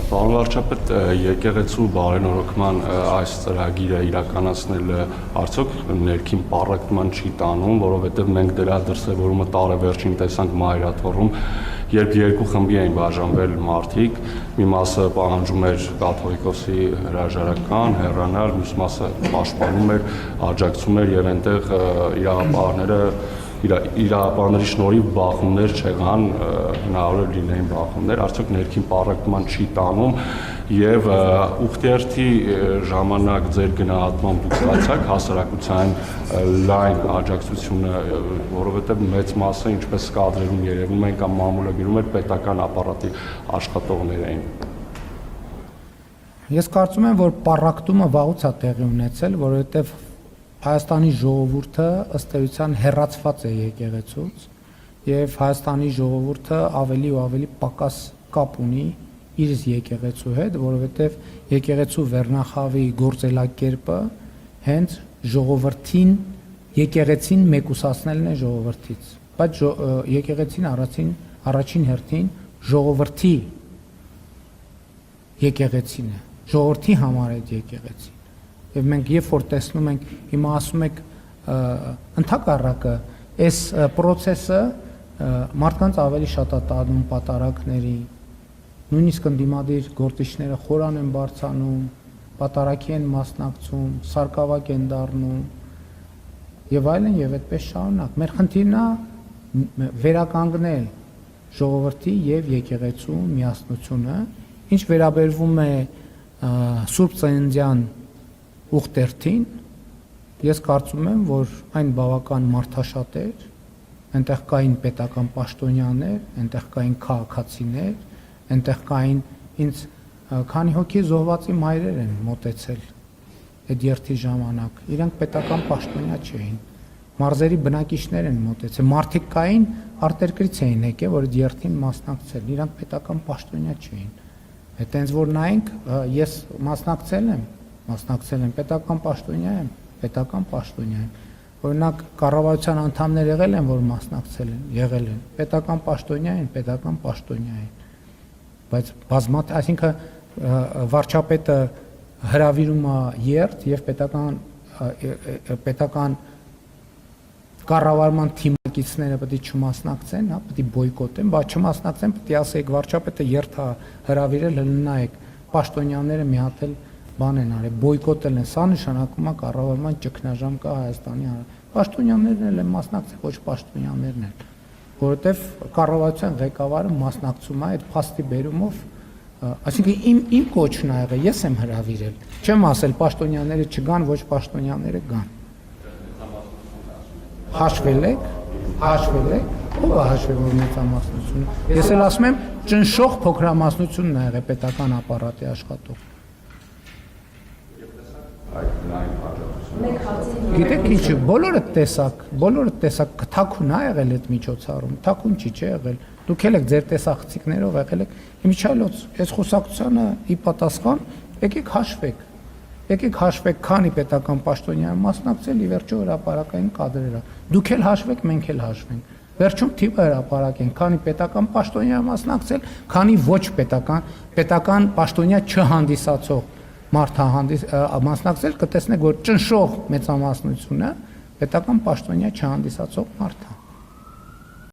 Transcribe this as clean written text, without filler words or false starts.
Պարոն վարչապետ, եկեղեցու բարենորոգման այս ծրագիրը իրականացնել արդյոք ներքին պառակտման չի տանում, որովհետև մենք դրա դրսևորումը տարեվերջին տեսանք Մայրաթոռում, երբ երկու խմբի էին բաժանվել մարդիկ, մի մասը պահանջում էր կաթողիկոսի հրաժարական, հեռանալ, մյուս մասը պաշտպանում էր, աջակցում էր եւ այնտեղ իրավապահների շնորհիվ բախումներ չեղան, հնարավոր էր լինեին բախումներ, արդյոք ներքին պառակտման չի տանում եւ ուխտերթի ժամանակ ձեր գնահատմամբ դուք ստացաք հասարակության լայն աջակցությունը, որովհետեւ մեծ մասը, ինչպես կադրերում երևում են կամ մամուլը գրում էր, պետական ապարատի աշխատողներ էին։ Ես կարծում եմ, որ պառակտումը վաղուց է տեղի ունեցել, որովհետեւ Հայաստանի ժողովուրդը ըստ էության հեռացված է եկեղեցուց եւ Հայաստանի ժողովուրդը ավելի ու ավելի պակաս կապ ունի իր եկեղեցու հետ, որովհետեւ եկեղեցու վերնախավի գործելակերպը հենց ժողովրդին, եկեղեցին մեկուսացնելն է ժողովրդից, բայց եկեղեցին առաջին հերթին ժողովրդի եկեղեցին է, ժողովրդի համար է եկեղեցին։ Եվ մենք երբ որ տեսնում ենք, հիմա ասում եք ընդհակառակը, այս process-ը մարդկանց ավելի շատ է տանում պատարակների, նույնիսկ ընդդիմադիր գործիչները խորան են բարձանում, պատարակի են մասնակցում, սարկավակ են դառնում եւ այլն եւ այդպես շարունակ։ Մեր խնդիրն է վերականգնել ժողովրդի եւ եկեղեցու միասնությունը, ինչ վերաբերվում է Սուրբ Ծննդյան ուխտերթին, ես կարծում եմ, որ այն բավական մարդաշատ էր, այնտեղ կային պետական պաշտոնյաներ, այնտեղ կային քաղաքացիներ, այնտեղ կային ինձ քանի հոգի զոհվածի մայրեր են մոտեցել այդ երթի ժամանակ, իրանք պետական պաշտոնյա չէին, մարզերի բնակիչներ են մոտեցել, մարդիկ կային արտերկրից էին եկել, որ այդ երթին մասնակցել, իրանք պետական պաշտոնյա չէին, այդտենց որ նայենք, ես մասնակցել եմ, պետական պաշտոնյա եմ, օրինակ կառավարության անդամներ եղել են, որ մասնակցել են, եղել են, պետական պաշտոնյա են, բայց բազմաթիվ, այսինքն վարչապետը հրավիրում է երթ եւ պետական կառավարման թիմակիցները պետք է չմասնակցեն, պետք է բոյկոտեն, բայց չմասնակցեն, պետք է ասեք վարչապետը երթ է հրավիրել, նայեք, պաշտոնյաները մի հատ էլ բան են արել, բոյկոտել են, սա նշանակում է կառավարման ճգնաժամ կա Հայաստանի պաշտոնյաներն են մասնակցել, ոչ պաշտոնյաներն են, որովհետև կառավարության ղեկավարը մասնակցում է այդ փաստի բերումով, այսինքն իմ կոչն ա եղել, ես եմ հրավիրել, չեմ ասել պաշտոնյաները չգան, ոչ պաշտոնյաները գան։ Հաշվել եք, ով է հաշվել որ մեծամասնությունը։ Ես էլ ասում եմ, ճնշող փոքրամասնությունն ա եղել պետական ապարատի աշխատող։ Գիտեք ինչ, բոլորը տեսակ, թաքուն ա եղել այդ միջոցառում, թաքուն չի եղել, դուք էլ եք ձեր տեսախցիկներով եղել եք, իմիջայլոց, այս խոսակցությանը ի պատասխան, եկեք հաշվեք, քանի պետական պաշտոնյա մասնակցել, ի վերջո հրապարակային կադրերը, դուք էլ հաշվեք, մենք էլ հաշվենք, վերջում թիվը հրապարակենք, քանի պետական պաշտոնյա մասնակցել, քանի ոչ պետական պաշտոնյա չհանդիսացող մարդ մասնակցել, կտեսնեք, որ ճնշող մեծամասնությունը պետական պաշտոնյա չհանդիսացող մարդ է։